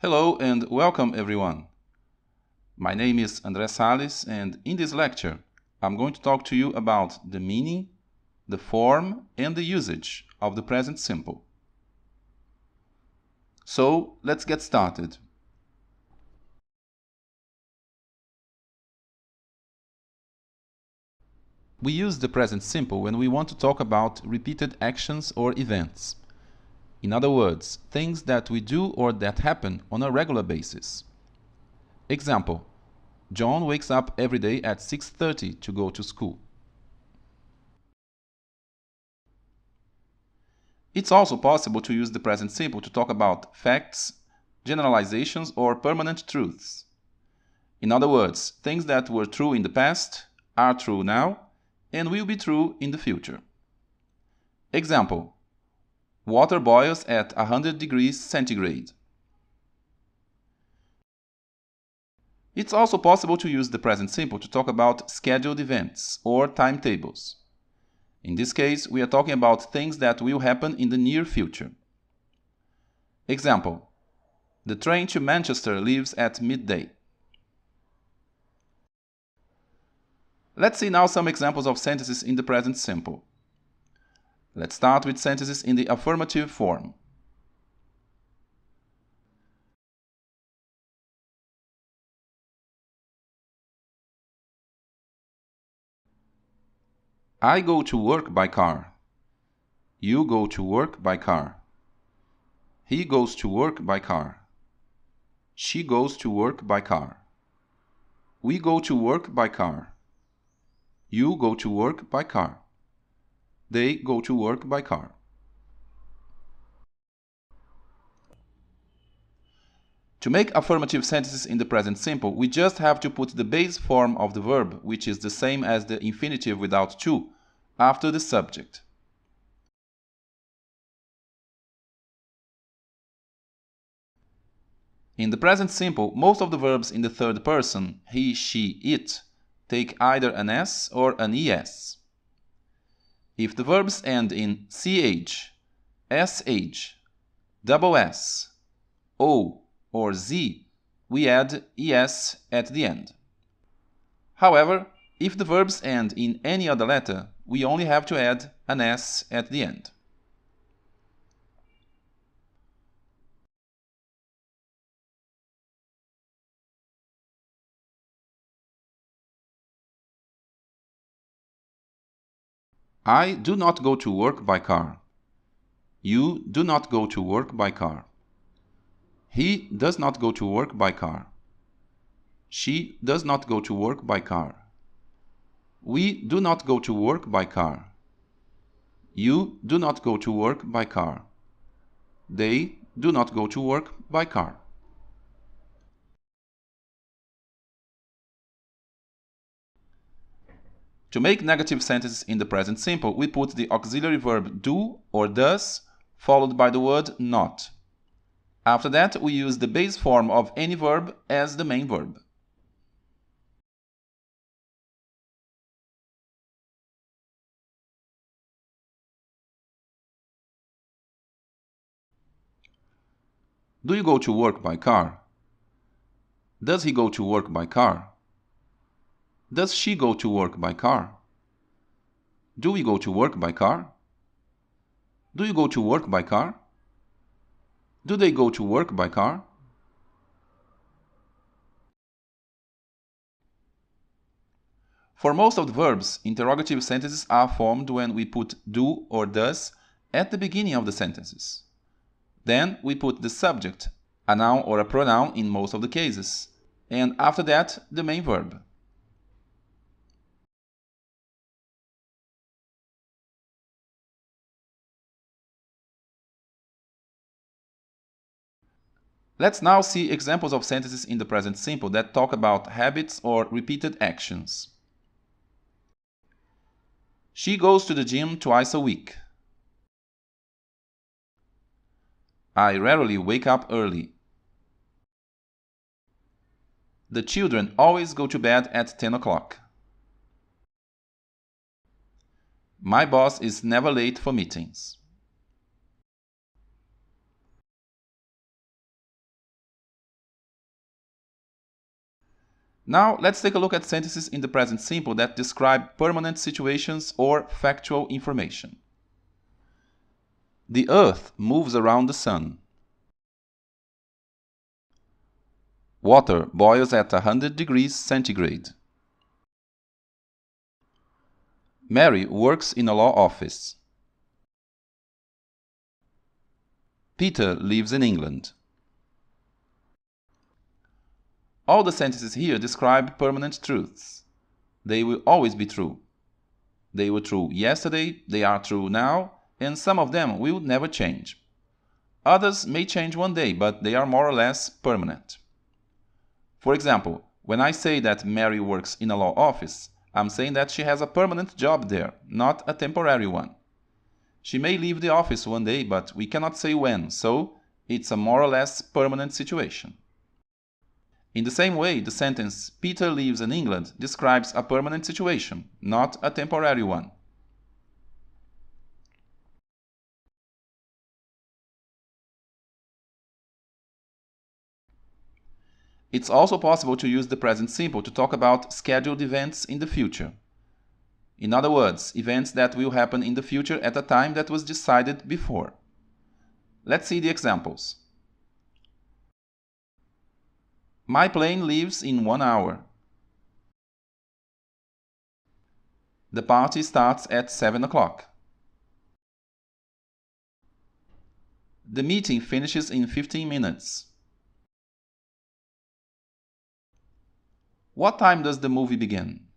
Hello and welcome everyone. My name is André Salles and in this lecture I'm going to talk to you about the meaning, the form and the usage of the present simple. So let's get started. We use the present simple when we want to talk about repeated actions or events. In other words, things that we do or that happen on a regular basis. Example: John wakes up every day at 6:30 to go to school. It's also possible to use the present simple to talk about facts, generalizations, or permanent truths. In other words, things that were true in the past, are true now, and will be true in the future. Example: water boils at 100 degrees centigrade. It's also possible to use the present simple to talk about scheduled events or timetables. In this case, we are talking about things that will happen in the near future. Example: the train to Manchester leaves at midday. Let's see now some examples of sentences in the present simple. Let's start with sentences in the affirmative form. I go to work by car. You go to work by car. He goes to work by car. She goes to work by car. We go to work by car. You go to work by car. They go to work by car. To make affirmative sentences in the present simple, we just have to put the base form of the verb, which is the same as the infinitive without to, after the subject. In the present simple, most of the verbs in the third person, he, she, it, take either an s or an es. If the verbs end in ch, sh, double s, o, or z, we add es at the end. However, if the verbs end in any other letter, we only have to add an s at the end. I do not go to work by car. You do not go to work by car. He does not go to work by car. She does not go to work by car. We do not go to work by car. You do not go to work by car. They do not go to work by car. To make negative sentences in the present simple, we put the auxiliary verb do or does followed by the word not. After that, we use the base form of any verb as the main verb. Do you go to work by car? Does he go to work by car? Does she go to work by car? Do we go to work by car? Do you go to work by car? Do they go to work by car? For most of the verbs, interrogative sentences are formed when we put do or does at the beginning of the sentences. Then we put the subject, a noun or a pronoun in most of the cases, and after that, the main verb. Let's now see examples of sentences in the present simple that talk about habits or repeated actions. She goes to the gym twice a week. I rarely wake up early. The children always go to bed at 10 o'clock. My boss is never late for meetings. Now, let's take a look at sentences in the present simple that describe permanent situations or factual information. The Earth moves around the sun. Water boils at 100 degrees centigrade. Mary works in a law office. Peter lives in England. All the sentences here describe permanent truths. They will always be true. They were true yesterday, they are true now, and some of them will never change. Others may change one day, but they are more or less permanent. For example, when I say that Mary works in a law office, I'm saying that she has a permanent job there, not a temporary one. She may leave the office one day, but we cannot say when, so it's a more or less permanent situation. In the same way, the sentence "Peter lives in England" describes a permanent situation, not a temporary one. It's also possible to use the present simple to talk about scheduled events in the future. In other words, events that will happen in the future at a time that was decided before. Let's see the examples. My plane leaves in 1 hour. The party starts at 7 o'clock. The meeting finishes in 15 minutes. What time does the movie begin?